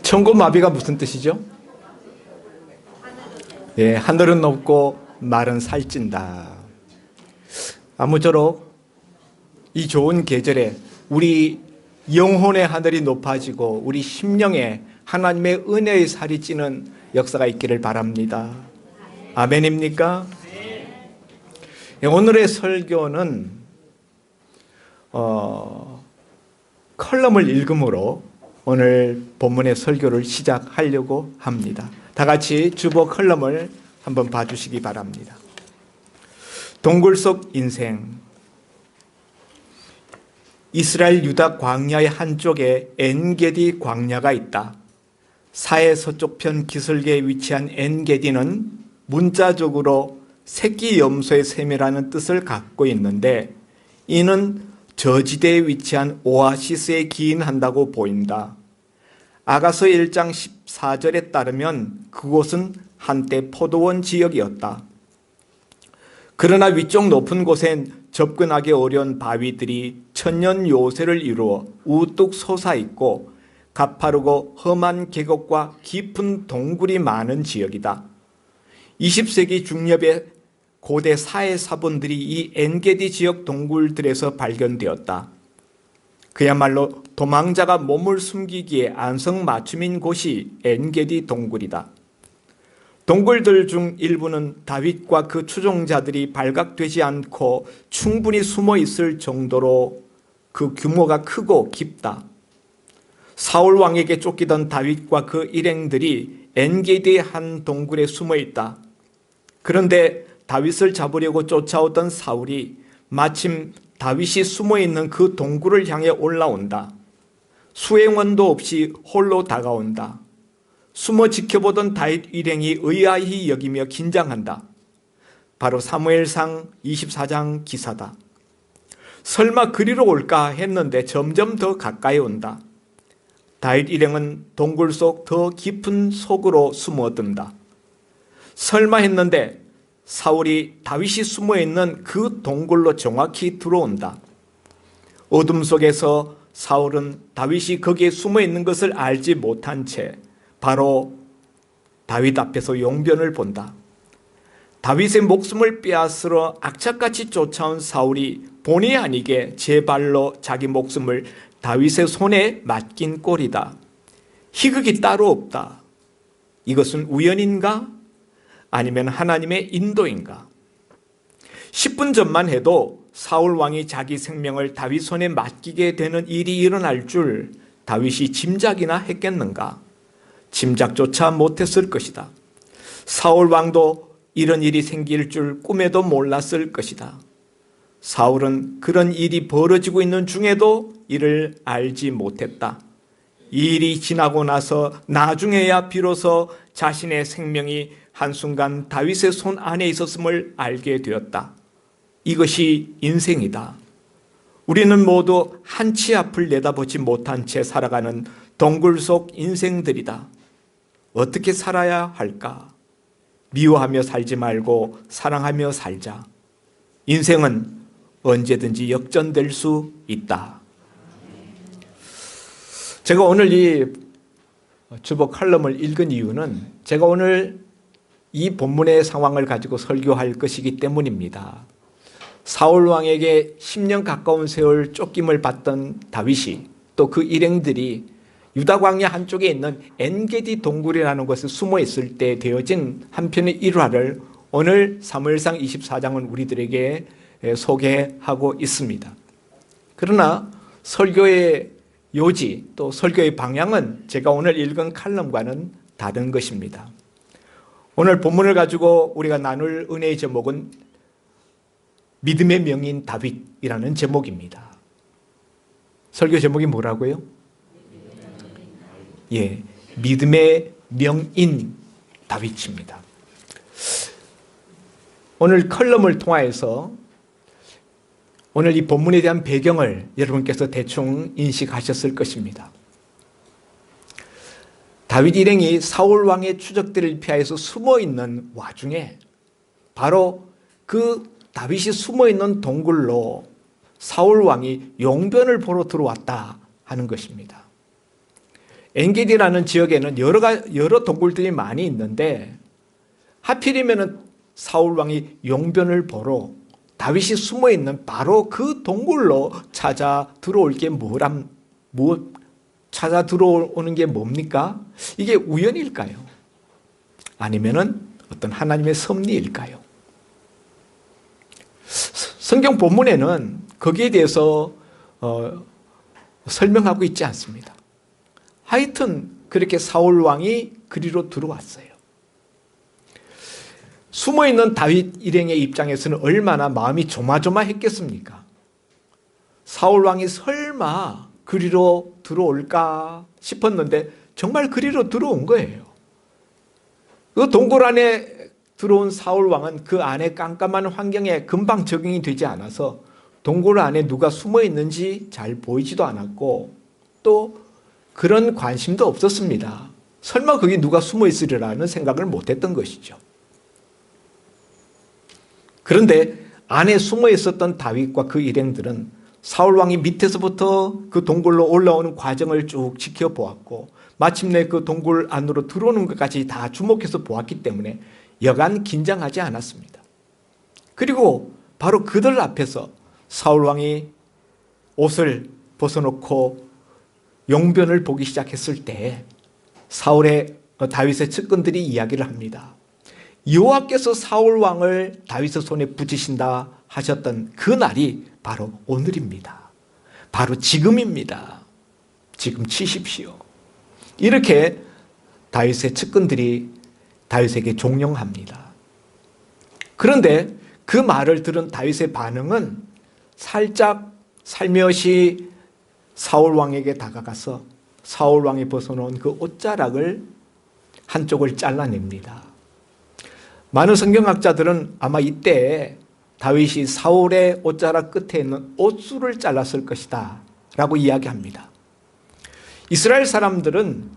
천고마비가 무슨 뜻이죠? 예, 하늘은 높고 말은 살찐다. 아무쪼록 이 좋은 계절에 우리 영혼의 하늘이 높아지고 우리 심령에 하나님의 은혜의 살이 찌는 역사가 있기를 바랍니다. 아멘입니까? 예, 오늘의 설교는 컬럼을 읽음으로 오늘 본문의 설교를 시작하려고 합니다. 다 같이 주보 컬럼을 한번 봐주시기 바랍니다. 동굴 속 인생. 이스라엘 유다 광야의 한쪽에 엔게디 광야가 있다. 사해 서쪽편 기슭에 위치한 엔게디는 문자적으로 새끼 염소의 샘이라는 뜻을 갖고 있는데 이는 저지대에 위치한 오아시스에 기인한다고 보인다. 아가서 1장 14절에 따르면 그곳은 한때 포도원 지역이었다. 그러나 위쪽 높은 곳엔 접근하기 어려운 바위들이 천년 요새를 이루어 우뚝 솟아있고 가파르고 험한 계곡과 깊은 동굴이 많은 지역이다. 20세기 중엽에 고대 사해 사본들이 이 엔게디 지역 동굴들에서 발견되었다. 그야말로 도망자가 몸을 숨기기에 안성맞춤인 곳이 엔게디 동굴이다. 동굴들 중 일부는 다윗과 그 추종자들이 발각되지 않고 충분히 숨어 있을 정도로 그 규모가 크고 깊다. 사울 왕에게 쫓기던 다윗과 그 일행들이 엔게디의 한 동굴에 숨어 있다. 그런데 다윗을 잡으려고 쫓아오던 사울이 마침 다윗이 숨어 있는 그 동굴을 향해 올라온다. 수행원도 없이 홀로 다가온다. 숨어 지켜보던 다윗 일행이 의아히 여기며 긴장한다. 바로 사무엘상 24장 기사다. 설마 그리로 올까 했는데 점점 더 가까이 온다. 다윗 일행은 동굴 속 더 깊은 속으로 숨어든다. 설마 했는데 사울이 다윗이 숨어있는 그 동굴로 정확히 들어온다. 어둠 속에서 사울은 다윗이 거기에 숨어있는 것을 알지 못한 채 바로 다윗 앞에서 용변을 본다. 다윗의 목숨을 빼앗으러 악착같이 쫓아온 사울이 본의 아니게 제 발로 자기 목숨을 다윗의 손에 맡긴 꼴이다. 희극이 따로 없다. 이것은 우연인가? 아니면 하나님의 인도인가? 10분 전만 해도 사울 왕이 자기 생명을 다윗 손에 맡기게 되는 일이 일어날 줄 다윗이 짐작이나 했겠는가? 짐작조차 못했을 것이다. 사울 왕도 이런 일이 생길 줄 꿈에도 몰랐을 것이다. 사울은 그런 일이 벌어지고 있는 중에도 이를 알지 못했다. 이 일이 지나고 나서 나중에야 비로소 자신의 생명이 한순간 다윗의 손 안에 있었음을 알게 되었다. 이것이 인생이다. 우리는 모두 한치 앞을 내다보지 못한 채 살아가는 동굴 속 인생들이다. 어떻게 살아야 할까? 미워하며 살지 말고 사랑하며 살자. 인생은 언제든지 역전될 수 있다. 제가 오늘 이 주보 칼럼을 읽은 이유는 제가 오늘 이 본문의 상황을 가지고 설교할 것이기 때문입니다. 사울 왕에게 10년 가까운 세월 쫓김을 받던 다윗이 또 그 일행들이 유다 광야 한쪽에 있는 엔게디 동굴이라는 곳에 숨어 있을 때 되어진 한편의 일화를 오늘 사무엘상 24장은 우리들에게 소개하고 있습니다. 그러나 설교의 요지 또 설교의 방향은 제가 오늘 읽은 칼럼과는 다른 것입니다. 오늘 본문을 가지고 우리가 나눌 은혜의 제목은 믿음의 명인 다윗이라는 제목입니다. 설교 제목이 뭐라고요? 예, 믿음의 명인 다윗입니다. 오늘 컬럼을 통하여서 오늘 이 본문에 대한 배경을 여러분께서 대충 인식하셨을 것입니다. 다윗 일행이 사울 왕의 추적들을 피하여서 숨어있는 와중에 바로 그 다윗이 숨어있는 동굴로 사울 왕이 용변을 보러 들어왔다 하는 것입니다. 엔게디라는 지역에는 여러 동굴들이 많이 있는데 하필이면 사울 왕이 용변을 보러 다윗이 숨어 있는 바로 그 동굴로 찾아 들어올 게 찾아 들어오는 게 뭡니까? 이게 우연일까요? 아니면은 어떤 하나님의 섭리일까요? 성경 본문에는 거기에 대해서 설명하고 있지 않습니다. 하여튼 그렇게 사울 왕이 그리로 들어왔어요. 숨어있는 다윗 일행의 입장에서는 얼마나 마음이 조마조마했겠습니까? 사울 왕이 설마 그리로 들어올까 싶었는데 정말 그리로 들어온 거예요. 그 동굴 안에 들어온 사울 왕은 그 안에 깜깜한 환경에 금방 적응이 되지 않아서 동굴 안에 누가 숨어 있는지 잘 보이지도 않았고 또 그런 관심도 없었습니다. 설마 거기 누가 숨어 있으리라는 생각을 못했던 것이죠. 그런데 안에 숨어 있었던 다윗과 그 일행들은 사울 왕이 밑에서부터 그 동굴로 올라오는 과정을 쭉 지켜보았고 마침내 그 동굴 안으로 들어오는 것까지 다 주목해서 보았기 때문에 여간 긴장하지 않았습니다. 그리고 바로 그들 앞에서 사울 왕이 옷을 벗어놓고 용변을 보기 시작했을 때 다윗의 측근들이 이야기를 합니다. 여호와께서 사울 왕을 다윗의 손에 붙이신다 하셨던 그 날이 바로 오늘입니다. 바로 지금입니다. 지금 치십시오. 이렇게 다윗의 측근들이 다윗에게 종용합니다. 그런데 그 말을 들은 다윗의 반응은 살짝 살며시 사울 왕에게 다가가서 사울 왕이 벗어놓은 그 옷자락을 한쪽을 잘라냅니다. 많은 성경학자들은 아마 이때 다윗이 사울의 옷자락 끝에 있는 옷줄을 잘랐을 것이다 라고 이야기합니다. 이스라엘 사람들은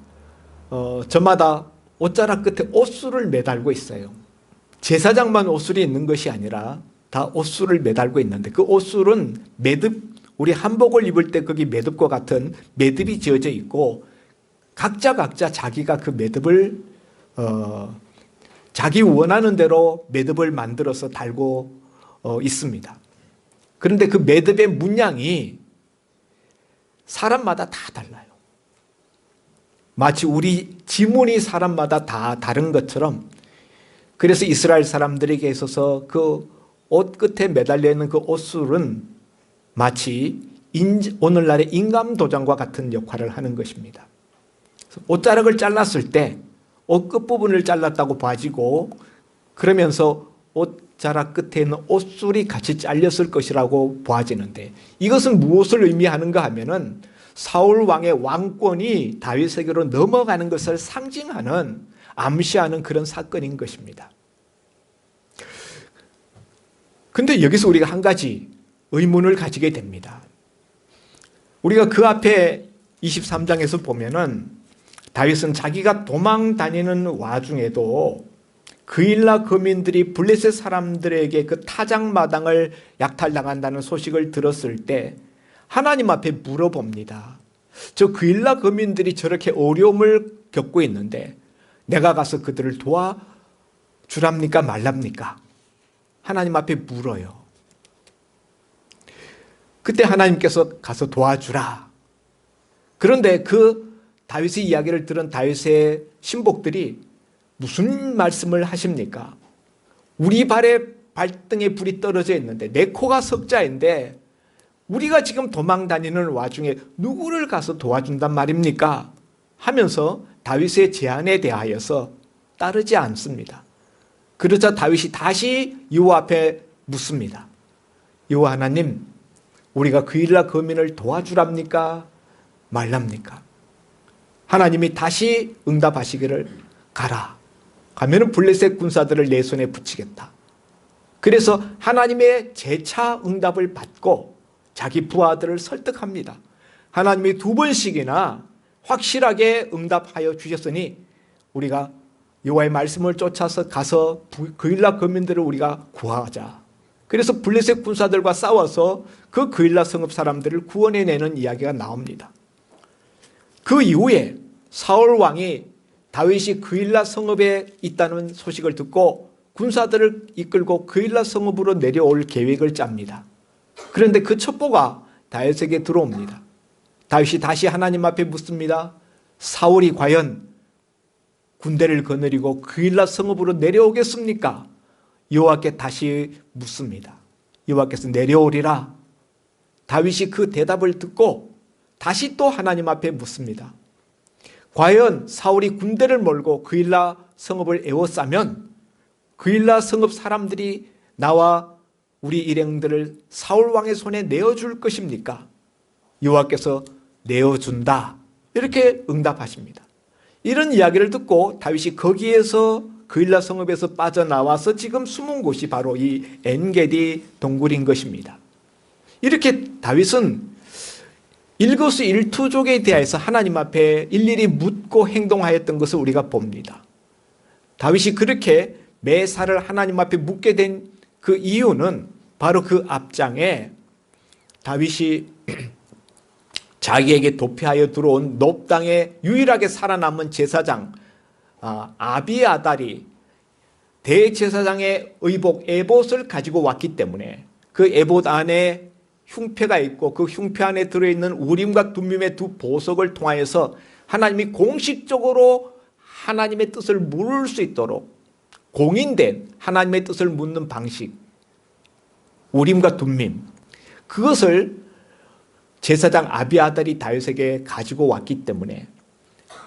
저마다 옷자락 끝에 옷줄을 매달고 있어요. 제사장만 옷줄이 있는 것이 아니라 다 옷줄을 매달고 있는데 그 옷줄은 우리 한복을 입을 때 거기 매듭과 같은 매듭이 지어져 있고 각자 자기가 그 매듭을 자기 원하는 대로 매듭을 만들어서 달고 있습니다. 그런데 그 매듭의 문양이 사람마다 다 달라요. 마치 우리 지문이 사람마다 다 다른 것처럼 그래서 이스라엘 사람들에게 있어서 그 옷 끝에 매달려 있는 그 옷줄은 마치 오늘날의 인감도장과 같은 역할을 하는 것입니다. 옷자락을 잘랐을 때 옷 끝부분을 잘랐다고 봐지고 그러면서 옷자락 끝에 있는 옷줄이 같이 잘렸을 것이라고 보아지는데 이것은 무엇을 의미하는가 하면은 사울 왕의 왕권이 다윗에게로 넘어가는 것을 상징하는 암시하는 그런 사건인 것입니다. 그런데 여기서 우리가 한 가지 의문을 가지게 됩니다. 우리가 그 앞에 23장에서 보면은 다윗은 자기가 도망 다니는 와중에도 그일라 거민들이 블레셋 사람들에게 그 타작마당을 약탈당한다는 소식을 들었을 때 하나님 앞에 물어봅니다. 저 그일라 거민들이 저렇게 어려움을 겪고 있는데 내가 가서 그들을 도와주랍니까 말랍니까? 하나님 앞에 물어요. 그때 하나님께서 가서 도와주라. 그런데 그 다윗의 이야기를 들은 다윗의 신복들이 무슨 말씀을 하십니까? 우리 발등에 불이 떨어져 있는데 내 코가 석자인데 우리가 지금 도망 다니는 와중에 누구를 가서 도와준단 말입니까? 하면서 다윗의 제안에 대하여서 따르지 않습니다. 그러자 다윗이 다시 여호와 앞에 묻습니다. 여호와 하나님, 우리가 그일라 거민을 도와주랍니까? 말랍니까? 하나님이 다시 응답하시기를 가라. 가면은 블레셋 군사들을 내 손에 붙이겠다. 그래서 하나님의 재차 응답을 받고 자기 부하들을 설득합니다. 하나님이 2번씩이나 확실하게 응답하여 주셨으니 우리가 여호와의 말씀을 쫓아서 가서 그일라 거민들을 우리가 구하자. 그래서 블레셋 군사들과 싸워서 그 그일라 성읍 사람들을 구원해내는 이야기가 나옵니다. 그 이후에 사울 왕이 다윗이 그일라 성읍에 있다는 소식을 듣고 군사들을 이끌고 그일라 성읍으로 내려올 계획을 짭니다. 그런데 그 첩보가 다윗에게 들어옵니다. 다윗이 다시 하나님 앞에 묻습니다. 사울이 과연 군대를 거느리고 그일라 성읍으로 내려오겠습니까? 여호와께 다시 묻습니다. 여호와께서 내려오리라. 다윗이 그 대답을 듣고 다시 또 하나님 앞에 묻습니다. 과연 사울이 군대를 몰고 그일라 성읍을 에워싸면 그일라 성읍 사람들이 나와 우리 일행들을 사울 왕의 손에 내어줄 것입니까? 여호와께서 내어준다. 이렇게 응답하십니다. 이런 이야기를 듣고 다윗이 거기에서 그일라 성읍에서 빠져나와서 지금 숨은 곳이 바로 이 엔게디 동굴인 것입니다. 이렇게 다윗은 일거수일투족에 대해서 하나님 앞에 일일이 묻고 행동하였던 것을 우리가 봅니다. 다윗이 그렇게 매사를 하나님 앞에 묻게 된 그 이유는 바로 그 앞장에 다윗이 자기에게 도피하여 들어온 놉 땅에 유일하게 살아남은 제사장 아비아달이 대제사장의 의복 에봇을 가지고 왔기 때문에 그 에봇 안에 흉패가 있고 그 흉패 안에 들어있는 우림과 둠밈의 두 보석을 통하여서 하나님이 공식적으로 하나님의 뜻을 물을 수 있도록 공인된 하나님의 뜻을 묻는 방식, 우림과 둠밈, 그것을 제사장 아비아달이 다윗에게 가지고 왔기 때문에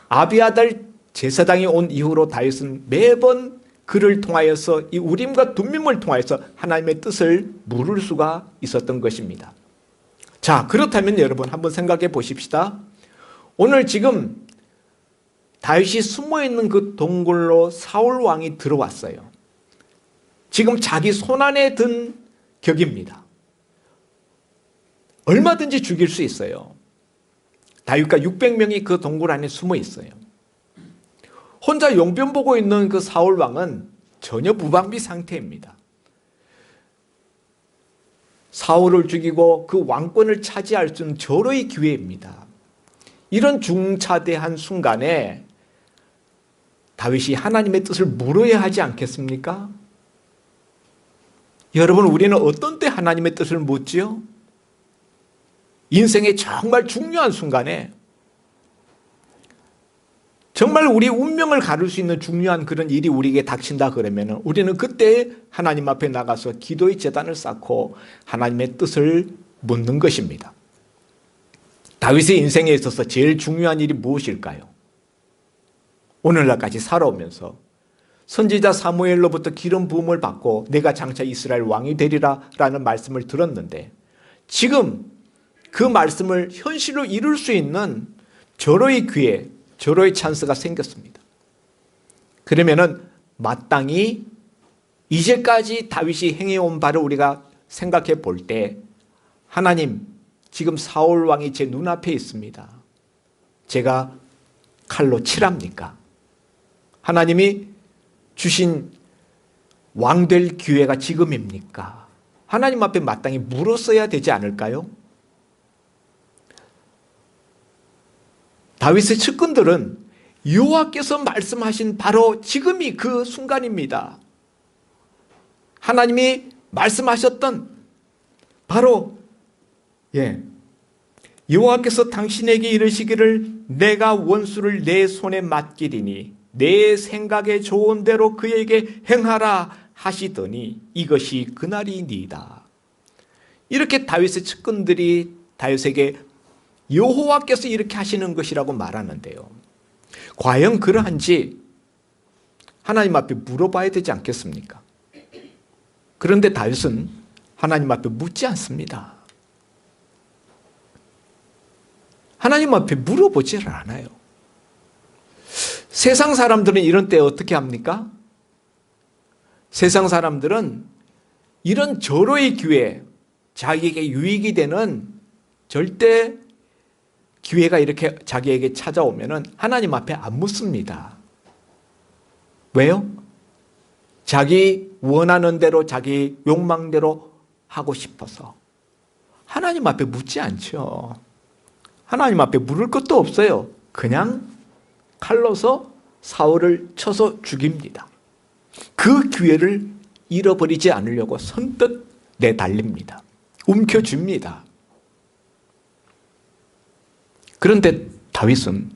아비아달 제사장이 온 이후로 다윗은 매번 그를 통하여서 이 우림과 둠밈을 통하여서 하나님의 뜻을 물을 수가 있었던 것입니다. 자, 그렇다면 여러분 한번 생각해 보십시다. 오늘 지금 다윗이 숨어있는 그 동굴로 사울 왕이 들어왔어요. 지금 자기 손안에 든 격입니다. 얼마든지 죽일 수 있어요. 다윗과 600명이 그 동굴 안에 숨어 있어요. 혼자 용변 보고 있는 그 사울 왕은 전혀 무방비 상태입니다. 사울을 죽이고 그 왕권을 차지할 수 있는 절호의 기회입니다. 이런 중차대한 순간에 다윗이 하나님의 뜻을 물어야 하지 않겠습니까? 여러분, 우리는 어떤 때 하나님의 뜻을 묻지요? 인생의 정말 중요한 순간에 정말 우리 운명을 가를 수 있는 중요한 그런 일이 우리에게 닥친다 그러면 우리는 그때 하나님 앞에 나가서 기도의 제단을 쌓고 하나님의 뜻을 묻는 것입니다. 다윗의 인생에 있어서 제일 중요한 일이 무엇일까요? 오늘날까지 살아오면서 선지자 사무엘로부터 기름 부음을 받고 내가 장차 이스라엘 왕이 되리라 라는 말씀을 들었는데 지금 그 말씀을 현실로 이룰 수 있는 절호의 기회, 절호의 찬스가 생겼습니다. 그러면은 마땅히 이제까지 다윗이 행해온 바를 우리가 생각해 볼 때 하나님, 지금 사울 왕이 제 눈앞에 있습니다. 제가 칼로 칠합니까? 하나님이 주신 왕 될 기회가 지금입니까? 하나님 앞에 마땅히 물었어야 되지 않을까요? 다윗의 측근들은 여호와께서 말씀하신 바로 지금이 그 순간입니다. 하나님이 말씀하셨던 바로 여호와께서 당신에게 이르시기를 내가 원수를 내 손에 맡기리니 내 생각에 좋은 대로 그에게 행하라 하시더니 이것이 그날이니이다. 이렇게 다윗의 측근들이 다윗에게 여호와께서 이렇게 하시는 것이라고 말하는데요. 과연 그러한지 하나님 앞에 물어봐야 되지 않겠습니까? 그런데 다윗은 하나님 앞에 묻지 않습니다. 하나님 앞에 물어보지를 않아요. 세상 사람들은 이런 때 어떻게 합니까? 세상 사람들은 이런 절호의 기회, 자기에게 유익이 되는 절대 기회가 이렇게 자기에게 찾아오면은 하나님 앞에 안 묻습니다. 왜요? 자기 원하는 대로 자기 욕망대로 하고 싶어서 하나님 앞에 묻지 않죠. 하나님 앞에 물을 것도 없어요. 그냥 칼로서 사울을 쳐서 죽입니다. 그 기회를 잃어버리지 않으려고 선뜻 내달립니다. 움켜줍니다. 그런데 다윗은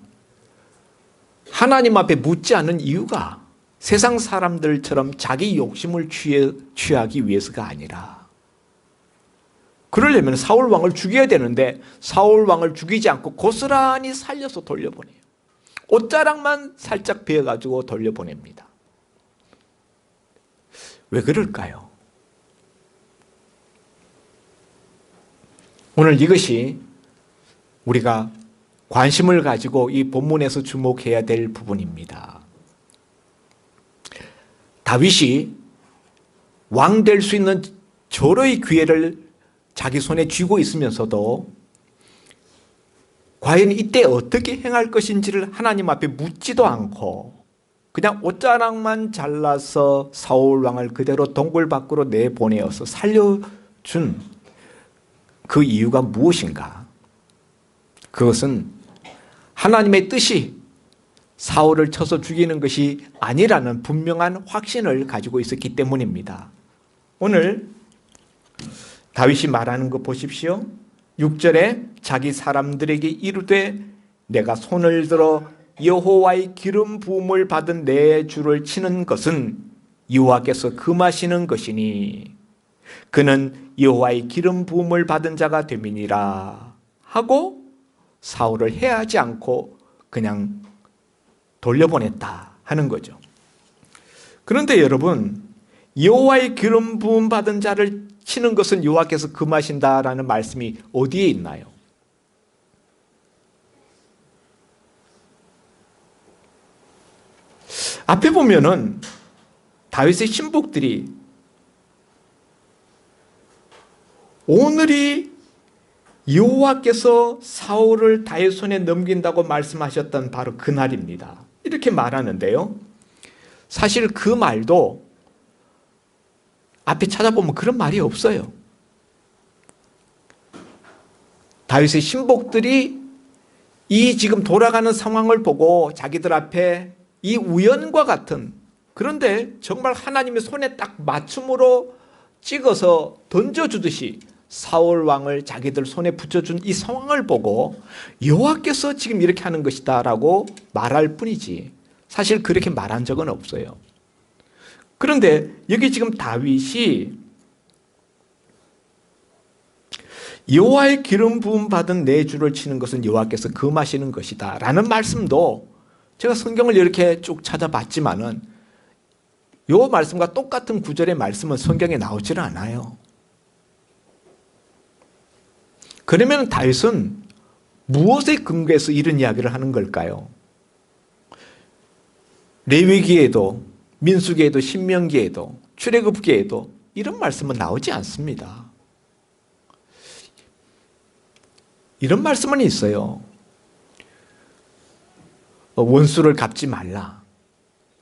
하나님 앞에 묻지 않은 이유가 세상 사람들처럼 자기 욕심을 취하기 위해서가 아니라, 그러려면 사울 왕을 죽여야 되는데 사울 왕을 죽이지 않고 고스란히 살려서 돌려보내요. 옷자락만 살짝 베어가지고 돌려보냅니다. 왜 그럴까요? 오늘 이것이 우리가 관심을 가지고 이 본문에서 주목해야 될 부분입니다. 다윗이 왕 될 수 있는 절호의 기회를 자기 손에 쥐고 있으면서도 과연 이때 어떻게 행할 것인지를 하나님 앞에 묻지도 않고 그냥 옷자락만 잘라서 사울 왕을 그대로 동굴 밖으로 내보내어서 살려준 그 이유가 무엇인가? 그것은 하나님의 뜻이 사울을 쳐서 죽이는 것이 아니라는 분명한 확신을 가지고 있었기 때문입니다. 오늘 다윗이 말하는 거 보십시오. 6절에 자기 사람들에게 이르되 내가 손을 들어 여호와의 기름 부음을 받은 내 주를 치는 것은 여호와께서 금하시는 것이니 그는 여호와의 기름 부음을 받은 자가 됨이니라 하고 사울을 해하지 않고 그냥 돌려보냈다 하는 거죠. 그런데 여러분, 여호와의 기름 부음 받은 자를 치는 것은 여호와께서 금하신다라는 말씀이 어디에 있나요? 앞에 보면은 다윗의 신복들이 오늘이 여호와께서 사울을 다윗 손에 넘긴다고 말씀하셨던 바로 그날입니다. 이렇게 말하는데요. 사실 그 말도 앞에 찾아보면 그런 말이 없어요. 다윗의 신복들이 이 지금 돌아가는 상황을 보고 자기들 앞에 이 우연과 같은, 그런데 정말 하나님의 손에 딱 맞춤으로 찍어서 던져주듯이 사울 왕을 자기들 손에 붙여준 이 상황을 보고 여호와께서 지금 이렇게 하는 것이다 라고 말할 뿐이지 사실 그렇게 말한 적은 없어요. 그런데 여기 지금 다윗이 여호와의 기름 부음 받은 내 주를 치는 것은 여호와께서 금하시는 것이다 라는 말씀도 제가 성경을 이렇게 쭉 찾아봤지만은 이 말씀과 똑같은 구절의 말씀은 성경에 나오지는 않아요. 그러면 다윗은 무엇에 근거해서 이런 이야기를 하는 걸까요? 레위기에도 민수기에도 신명기에도 출애굽기에도 이런 말씀은 나오지 않습니다. 이런 말씀은 있어요. 원수를 갚지 말라.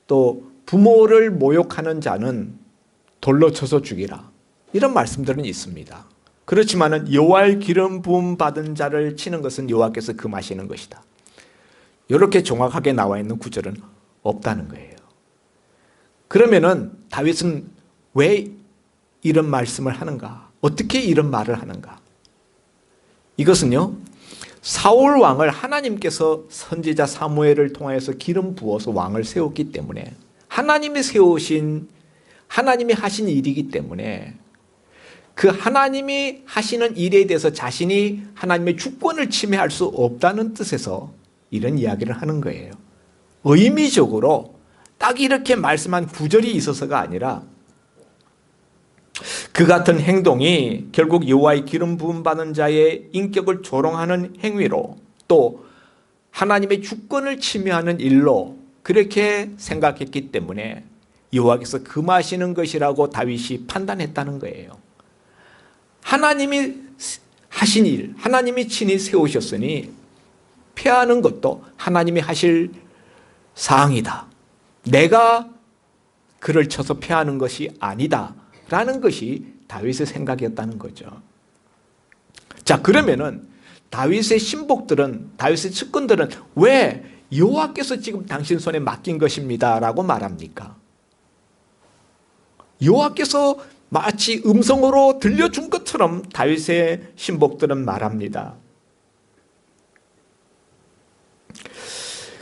또 부모를 모욕하는 자는 돌로 쳐서 죽이라. 이런 말씀들은 있습니다. 그렇지만은 여호와의 기름 부음 받은 자를 치는 것은 여호와께서 금하시는 것이다. 이렇게 정확하게 나와 있는 구절은 없다는 거예요. 그러면은 다윗은 왜 이런 말씀을 하는가? 어떻게 이런 말을 하는가? 이것은요, 사울 왕을 하나님께서 선지자 사무엘을 통해서 기름 부어서 왕을 세웠기 때문에 하나님이 세우신, 하나님이 하신 일이기 때문에 그 하나님이 하시는 일에 대해서 자신이 하나님의 주권을 침해할 수 없다는 뜻에서 이런 이야기를 하는 거예요. 의미적으로 딱 이렇게 말씀한 구절이 있어서가 아니라 그 같은 행동이 결국 여호와의 기름 부음 받은 자의 인격을 조롱하는 행위로 또 하나님의 주권을 침해하는 일로 그렇게 생각했기 때문에 여호와께서 금하시는 것이라고 다윗이 판단했다는 거예요. 하나님이 하신 일, 하나님이 친히 세우셨으니 폐하는 것도 하나님이 하실 사항이다. 내가 그를 쳐서 폐하는 것이 아니다 라는 것이 다윗의 생각이었다는 거죠. 자, 그러면은 다윗의 신복들은, 다윗의 측근들은 왜 여호와께서 지금 당신 손에 맡긴 것입니다 라고 말합니까? 여호와께서 마치 음성으로 들려준 것처럼 다윗의 신복들은 말합니다.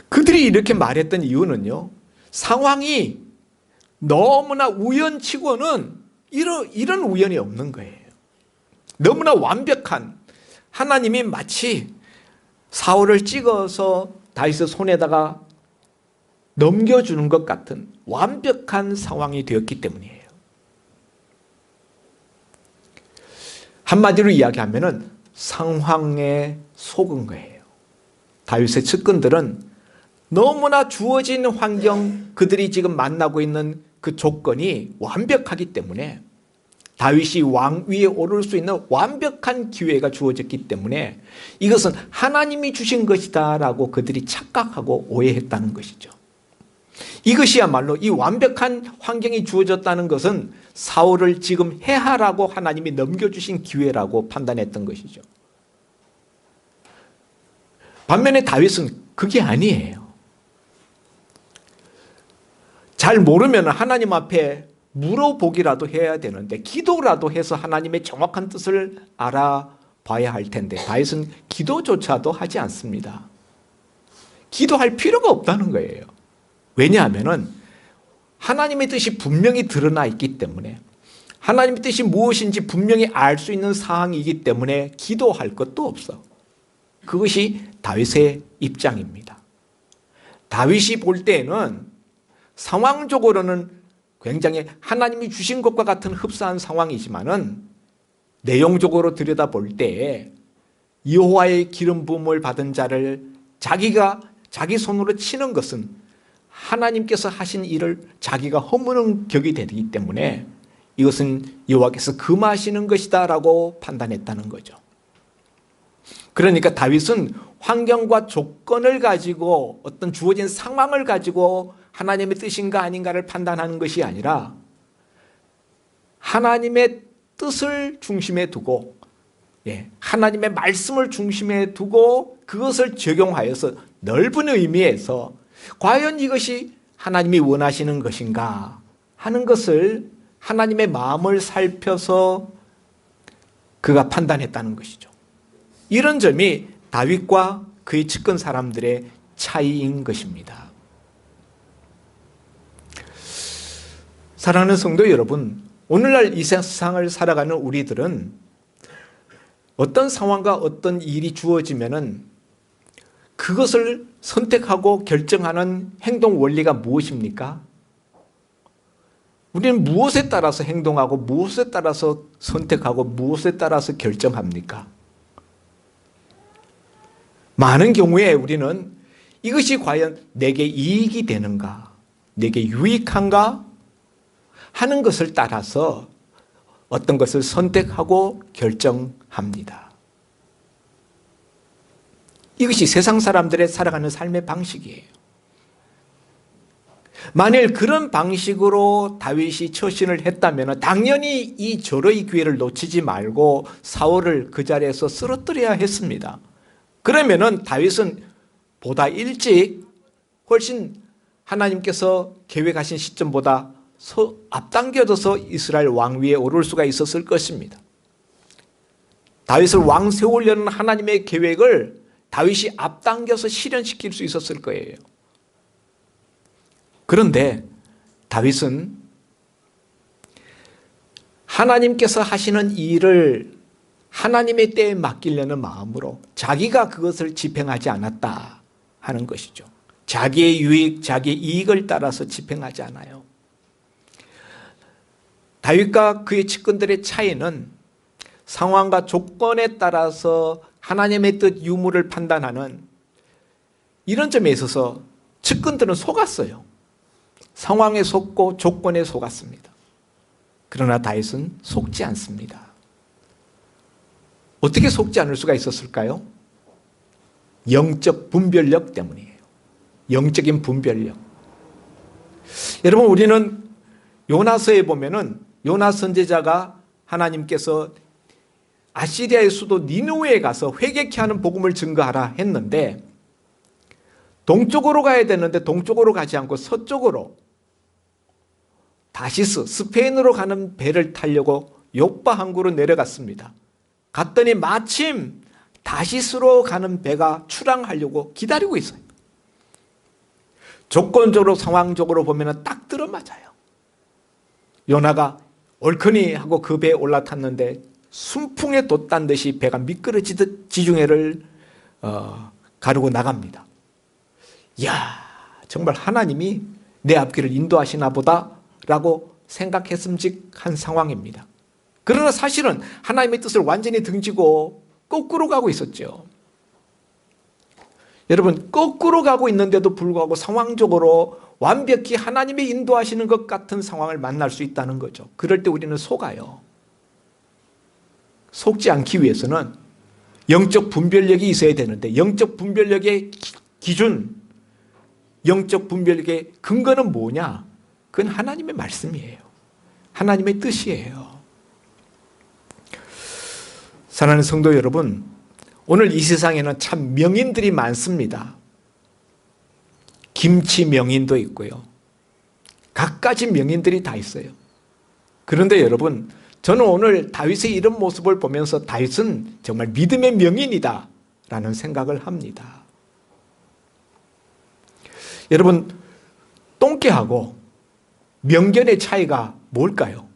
그들이 이렇게 말했던 이유는요, 상황이 너무나 우연치고는 이런 우연이 없는 거예요. 너무나 완벽한, 하나님이 마치 사울을 찍어서 다윗의 손에다가 넘겨주는 것 같은 완벽한 상황이 되었기 때문이에요. 한마디로 이야기하면은 상황에 속은 거예요. 다윗의 측근들은 너무나 주어진 환경, 그들이 지금 만나고 있는 그 조건이 완벽하기 때문에, 다윗이 왕 위에 오를 수 있는 완벽한 기회가 주어졌기 때문에 이것은 하나님이 주신 것이다 라고 그들이 착각하고 오해했다는 것이죠. 이것이야말로 이 완벽한 환경이 주어졌다는 것은 사울을 지금 해하라고 하나님이 넘겨주신 기회라고 판단했던 것이죠. 반면에 다윗은 그게 아니에요. 잘 모르면 하나님 앞에 물어보기라도 해야 되는데, 기도라도 해서 하나님의 정확한 뜻을 알아봐야 할 텐데, 다윗은 기도조차도 하지 않습니다. 기도할 필요가 없다는 거예요. 왜냐하면 하나님의 뜻이 분명히 드러나 있기 때문에, 하나님의 뜻이 무엇인지 분명히 알 수 있는 상황이기 때문에 기도할 것도 없어. 그것이 다윗의 입장입니다. 다윗이 볼 때에는 상황적으로는 굉장히 하나님이 주신 것과 같은 흡사한 상황이지만은 내용적으로 들여다볼 때 여호와의 기름 부음을 받은 자를 자기가 자기 손으로 치는 것은 하나님께서 하신 일을 자기가 허무는 격이 되기 때문에 이것은 여호와께서 금하시는 것이다 라고 판단했다는 거죠. 그러니까 다윗은 환경과 조건을 가지고, 어떤 주어진 상황을 가지고 하나님의 뜻인가 아닌가를 판단하는 것이 아니라 하나님의 뜻을 중심에 두고, 하나님의 말씀을 중심에 두고 그것을 적용하여서 넓은 의미에서 과연 이것이 하나님이 원하시는 것인가 하는 것을 하나님의 마음을 살펴서 그가 판단했다는 것이죠. 이런 점이 다윗과 그의 측근 사람들의 차이인 것입니다. 사랑하는 성도 여러분, 오늘날 이 세상을 살아가는 우리들은 어떤 상황과 어떤 일이 주어지면은 그것을 선택하고 결정하는 행동 원리가 무엇입니까? 우리는 무엇에 따라서 행동하고 무엇에 따라서 선택하고 무엇에 따라서 결정합니까? 많은 경우에 우리는 이것이 과연 내게 이익이 되는가, 내게 유익한가 하는 것을 따라서 어떤 것을 선택하고 결정합니다. 이것이 세상 사람들의 살아가는 삶의 방식이에요. 만일 그런 방식으로 다윗이 처신을 했다면 당연히 이 절호의 기회를 놓치지 말고 사울을 그 자리에서 쓰러뜨려야 했습니다. 그러면은 다윗은 보다 일찍, 훨씬 하나님께서 계획하신 시점보다 앞당겨져서 이스라엘 왕위에 오를 수가 있었을 것입니다. 다윗을 왕 세우려는 하나님의 계획을 다윗이 앞당겨서 실현시킬 수 있었을 거예요. 그런데 다윗은 하나님께서 하시는 일을 하나님의 때에 맡기려는 마음으로 자기가 그것을 집행하지 않았다 하는 것이죠. 자기의 유익, 자기의 이익을 따라서 집행하지 않아요. 다윗과 그의 측근들의 차이는 상황과 조건에 따라서 하나님의 뜻 유무를 판단하는 이런 점에 있어서 측근들은 속았어요. 상황에 속고 조건에 속았습니다. 그러나 다윗은 속지 않습니다. 어떻게 속지 않을 수가 있었을까요? 영적 분별력 때문이에요. 영적인 분별력. 여러분, 우리는 요나서에 보면은 요나 선지자가 하나님께서 아시리아의 수도 니느웨에 가서 회개케 하는 복음을 증거하라 했는데 동쪽으로 가야 되는데 동쪽으로 가지 않고 서쪽으로 다시스, 스페인으로 가는 배를 타려고 요빠 항구로 내려갔습니다. 갔더니 마침 다시스로 가는 배가 출항하려고 기다리고 있어요. 조건적으로 상황적으로 보면 딱 들어맞아요. 요나가 얼큰이 하고 그 배에 올라탔는데 순풍에 돛단 듯이 배가 미끄러지듯 지중해를 가르고 나갑니다. 이야, 정말 하나님이 내 앞길을 인도하시나 보다 라고 생각했음직한 상황입니다. 그러나 사실은 하나님의 뜻을 완전히 등지고 거꾸로 가고 있었죠. 여러분, 거꾸로 가고 있는데도 불구하고 상황적으로 완벽히 하나님이 인도하시는 것 같은 상황을 만날 수 있다는 거죠. 그럴 때 우리는 속아요. 속지 않기 위해서는 영적 분별력이 있어야 되는데, 영적 분별력의 기준, 영적 분별력의 근거는 뭐냐? 그건 하나님의 말씀이에요. 하나님의 뜻이에요. 사랑하는 성도 여러분, 오늘 이 세상에는 참 명인들이 많습니다. 김치 명인도 있고요. 갖가지 명인들이 다 있어요. 그런데 여러분, 저는 오늘 다윗의 이런 모습을 보면서 다윗은 정말 믿음의 명인이다 라는 생각을 합니다. 여러분, 똥개하고 명견의 차이가 뭘까요?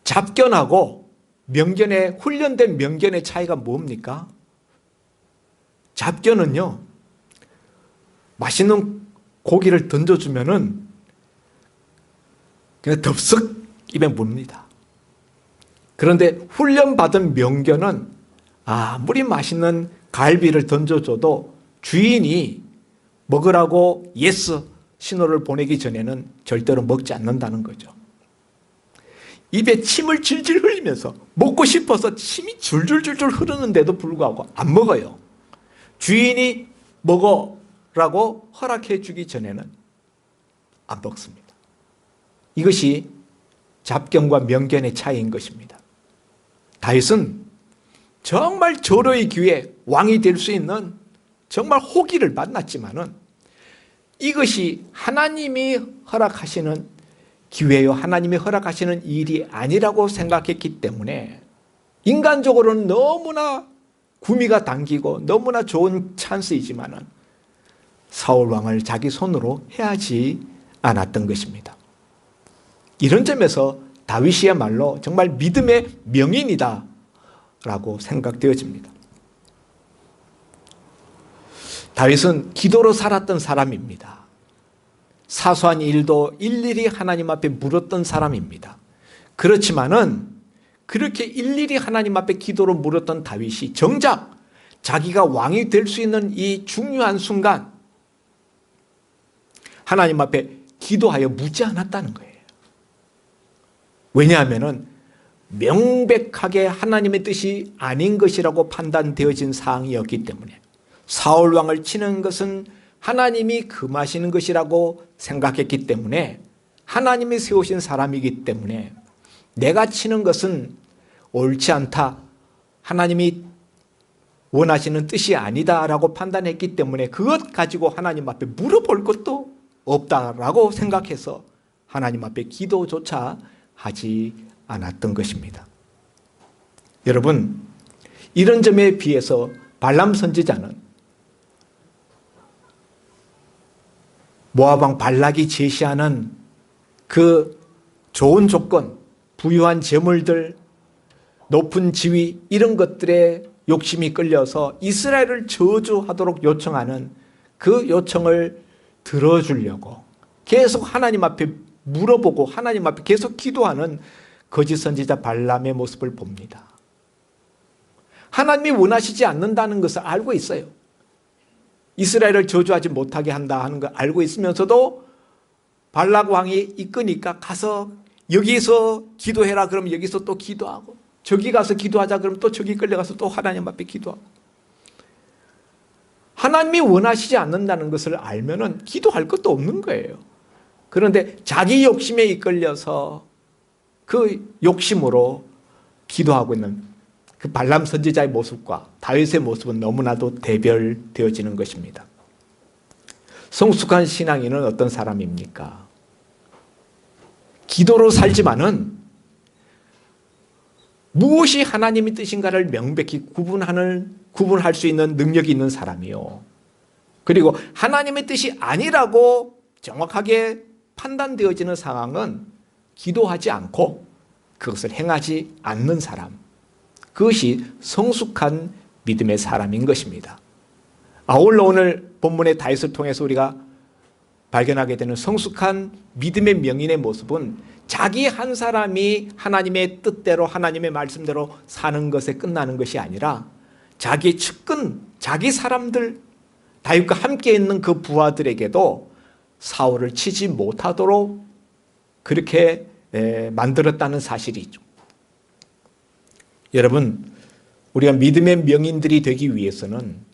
잡견하고 명견의 훈련된 명견의 차이가 뭡니까? 잡견은요, 맛있는 고기를 던져주면은 그냥 덥석 입에 뭅니다. 그런데 훈련받은 명견은 아무리 맛있는 갈비를 던져줘도 주인이 먹으라고 예스 신호를 보내기 전에는 절대로 먹지 않는다는 거죠. 입에 침을 질질 흘리면서 먹고 싶어서 침이 줄줄줄줄 흐르는데도 불구하고 안 먹어요. 주인이 먹어라고 허락해 주기 전에는 안 먹습니다. 이것이 잡견과 명견의 차이인 것입니다. 다윗은 정말 절호의 기회에 왕이 될 수 있는 정말 호기를 만났지만은 이것이 하나님이 허락하시는 기회요, 하나님이 허락하시는 일이 아니라고 생각했기 때문에 인간적으로는 너무나 구미가 당기고 너무나 좋은 찬스이지만은 사울 왕을 자기 손으로 해하지 않았던 것입니다. 이런 점에서 다윗이야말로 정말 믿음의 명인이다 라고 생각되어집니다. 다윗은 기도로 살았던 사람입니다. 사소한 일도 일일이 하나님 앞에 물었던 사람입니다. 그렇지만은 그렇게 일일이 하나님 앞에 기도로 물었던 다윗이 정작 자기가 왕이 될 수 있는 이 중요한 순간 하나님 앞에 기도하여 묻지 않았다는 거예요. 왜냐하면 명백하게 하나님의 뜻이 아닌 것이라고 판단되어진 사항이었기 때문에 사울 왕을 치는 것은 하나님이 금하시는 것이라고 생각했기 때문에 하나님이 세우신 사람이기 때문에 내가 치는 것은 옳지 않다, 하나님이 원하시는 뜻이 아니다라고 판단했기 때문에 그것 가지고 하나님 앞에 물어볼 것도 없다라고 생각해서 하나님 앞에 기도조차 하지 않았던 것입니다. 여러분, 이런 점에 비해서 발람 선지자는 모압 왕 발락이 제시하는 그 좋은 조건, 부유한 재물들, 높은 지위 이런 것들에 욕심이 끌려서 이스라엘을 저주하도록 요청하는 그 요청을 들어주려고 계속 하나님 앞에 물어보고 하나님 앞에 계속 기도하는 거짓 선지자 발람의 모습을 봅니다. 하나님이 원하시지 않는다는 것을 알고 있어요. 이스라엘을 저주하지 못하게 한다 하는 걸 알고 있으면서도 발락 왕이 이끄니까 가서 여기서 기도해라 그러면 여기서 또 기도하고, 저기 가서 기도하자 그러면 또 저기 끌려가서 또 하나님 앞에 기도하고. 하나님이 원하시지 않는다는 것을 알면은 기도할 것도 없는 거예요. 그런데 자기 욕심에 이끌려서 그 욕심으로 기도하고 있는 그 발람 선지자의 모습과 다윗의 모습은 너무나도 대별되어지는 것입니다. 성숙한 신앙인은 어떤 사람입니까? 기도로 살지만은 무엇이 하나님의 뜻인가를 명백히 구분할 수 있는 능력이 있는 사람이요. 그리고 하나님의 뜻이 아니라고 정확하게 판단되어지는 상황은 기도하지 않고 그것을 행하지 않는 사람. 그것이 성숙한 믿음의 사람인 것입니다. 아울러 오늘 본문의 다윗을 통해서 우리가 발견하게 되는 성숙한 믿음의 명인의 모습은 자기 한 사람이 하나님의 뜻대로 하나님의 말씀대로 사는 것에 끝나는 것이 아니라 자기의 측근, 자기 사람들, 다윗과 함께 있는 그 부하들에게도 사울을 치지 못하도록 그렇게 만들었다는 사실이죠. 여러분, 우리가 믿음의 명인들이 되기 위해서는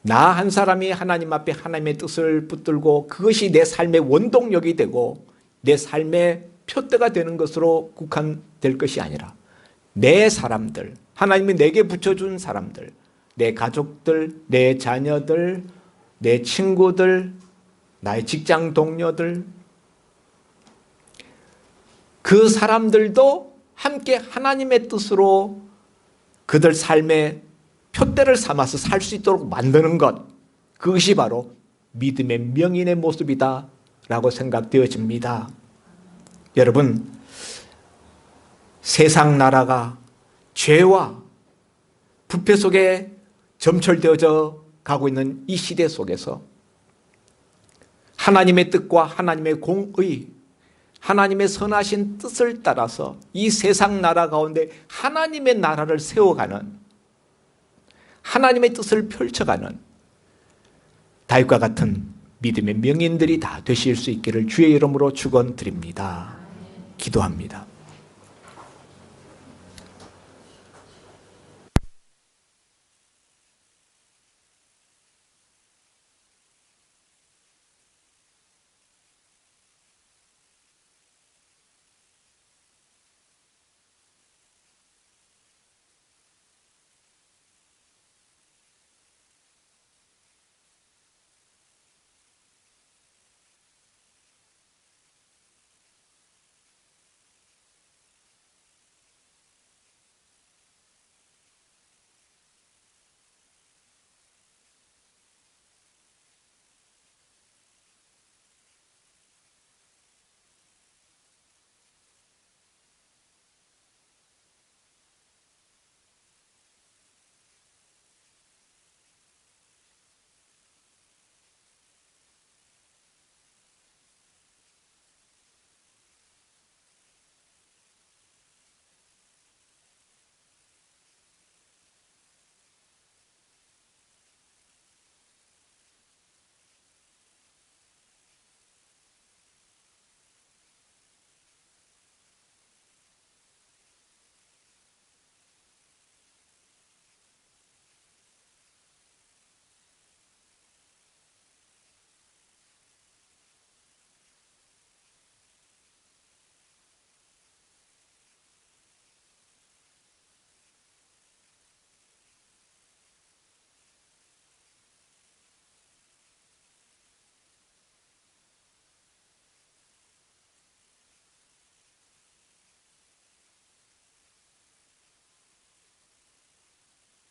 나 한 사람이 하나님 앞에 하나님의 뜻을 붙들고 그것이 내 삶의 원동력이 되고 내 삶의 표대가 되는 것으로 국한될 것이 아니라 내 사람들, 하나님이 내게 붙여준 사람들, 내 가족들, 내 자녀들, 내 친구들, 나의 직장 동료들, 그 사람들도 함께 하나님의 뜻으로 그들 삶의 표대를 삼아서 살 수 있도록 만드는 것, 그것이 바로 믿음의 명인의 모습이다 라고 생각되어집니다. 여러분, 세상 나라가 죄와 부패 속에 점철되어져 가고 있는 이 시대 속에서 하나님의 뜻과 하나님의 공의, 하나님의 선하신 뜻을 따라서 이 세상 나라 가운데 하나님의 나라를 세워가는, 하나님의 뜻을 펼쳐가는 다윗과 같은 믿음의 명인들이 다 되실 수 있기를 주의 이름으로 축원드립니다. 기도합니다.